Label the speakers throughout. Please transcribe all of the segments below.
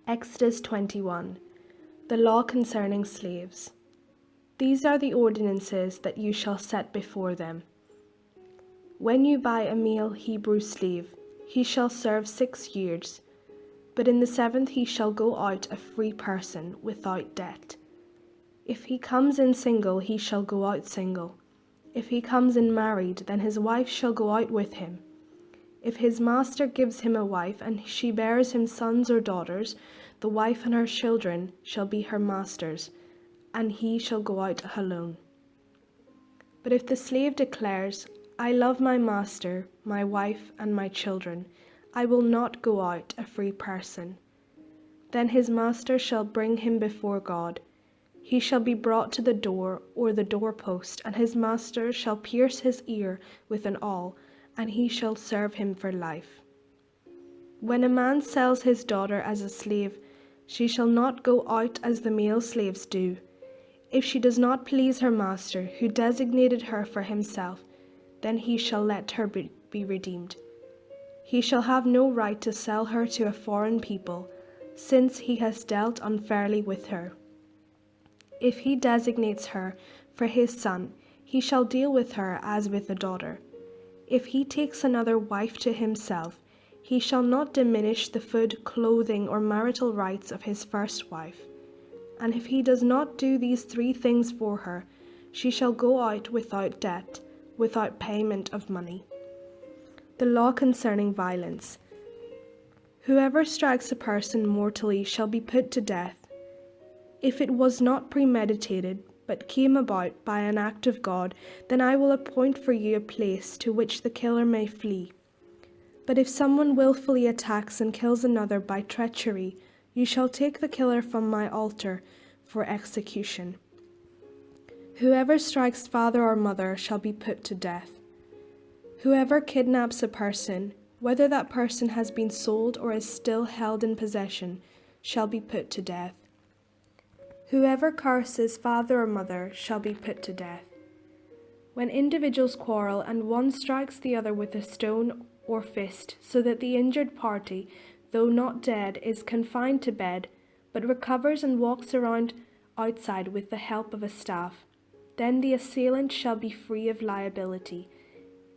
Speaker 1: Exodus 21. The law concerning slaves. These are the ordinances that you shall set before them. When you buy a male Hebrew slave, he shall serve 6 years, but in the 7th he shall go out a free person without debt. If he comes in single, he shall go out single. If he comes in married, then his wife shall go out with him. If his master gives him a wife, and she bears him sons or daughters, the wife and her children shall be her master's, and he shall go out alone. But if the slave declares, I love my master, my wife, and my children, I will not go out a free person. Then his master shall bring him before God. He shall be brought to the door or the doorpost, and his master shall pierce his ear with an awl, and he shall serve him for life. When a man sells his daughter as a slave, she shall not go out as the male slaves do. If she does not please her master, who designated her for himself, then he shall let her be redeemed. He shall have no right to sell her to a foreign people, since he has dealt unfairly with her. If he designates her for his son, he shall deal with her as with a daughter. If he takes another wife to himself, he shall not diminish the food, clothing, or marital rights of his first wife. And if he does not do these 3 things for her, she shall go out without debt, without payment of money. The law concerning violence. Whoever strikes a person mortally shall be put to death. If it was not premeditated, but came about by an act of God, then I will appoint for you a place to which the killer may flee. But if someone willfully attacks and kills another by treachery, you shall take the killer from my altar for execution. Whoever strikes father or mother shall be put to death. Whoever kidnaps a person, whether that person has been sold or is still held in possession, shall be put to death. Whoever curses father or mother shall be put to death. When individuals quarrel and one strikes the other with a stone or fist, so that the injured party, though not dead, is confined to bed, but recovers and walks around outside with the help of a staff, then the assailant shall be free of liability,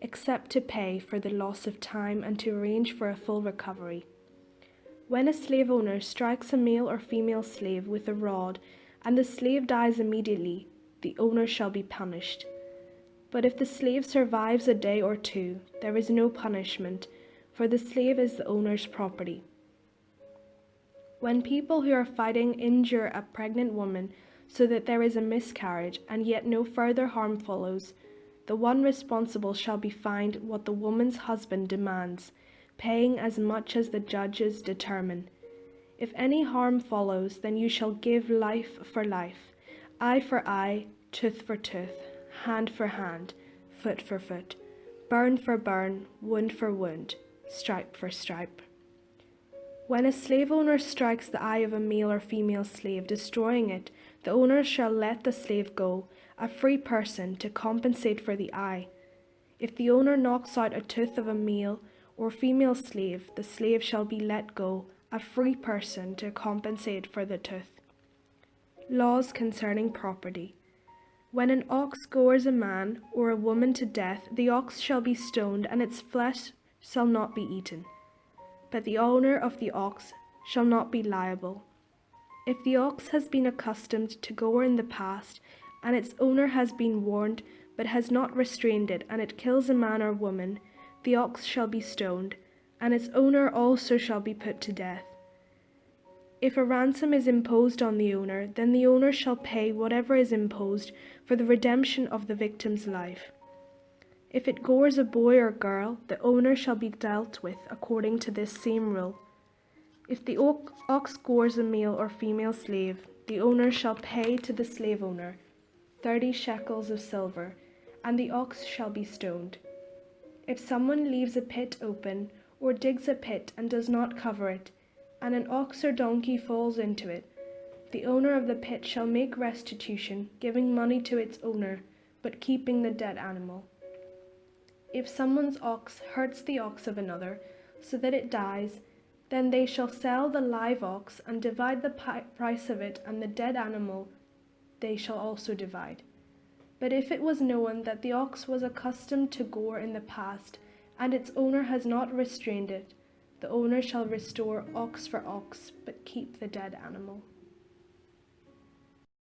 Speaker 1: except to pay for the loss of time and to arrange for a full recovery. When a slave owner strikes a male or female slave with a rod, and the slave dies immediately, the owner shall be punished. But if the slave survives a day or 2, there is no punishment, for the slave is the owner's property. When people who are fighting injure a pregnant woman so that there is a miscarriage, and yet no further harm follows, the one responsible shall be fined what the woman's husband demands, paying as much as the judges determine. If any harm follows, then you shall give life for life, eye for eye, tooth for tooth, hand for hand, foot for foot, burn for burn, wound for wound, stripe for stripe. When a slave owner strikes the eye of a male or female slave, destroying it, the owner shall let the slave go, a free person, to compensate for the eye. If the owner knocks out a tooth of a male or female slave, the slave shall be let go, a free person, to compensate for the tooth. Laws concerning property. When an ox gores a man or a woman to death, the ox shall be stoned, and its flesh shall not be eaten. But the owner of the ox shall not be liable. If the ox has been accustomed to gore in the past, and its owner has been warned but has not restrained it, and it kills a man or woman, the ox shall be stoned, and its owner also shall be put to death. If a ransom is imposed on the owner, then the owner shall pay whatever is imposed for the redemption of the victim's life. If it gores a boy or girl, the owner shall be dealt with according to this same rule. If the ox gores a male or female slave, the owner shall pay to the slave owner 30 shekels of silver, and the ox shall be stoned. If someone leaves a pit open, or digs a pit and does not cover it, and an ox or donkey falls into it, the owner of the pit shall make restitution, giving money to its owner, but keeping the dead animal. If someone's ox hurts the ox of another, so that it dies, Then they shall sell the live ox and divide the price of it, and the dead animal they shall also divide. But if it was known that the ox was accustomed to gore in the past, and its owner has not restrained it, the owner shall restore ox for ox, but keep the dead animal.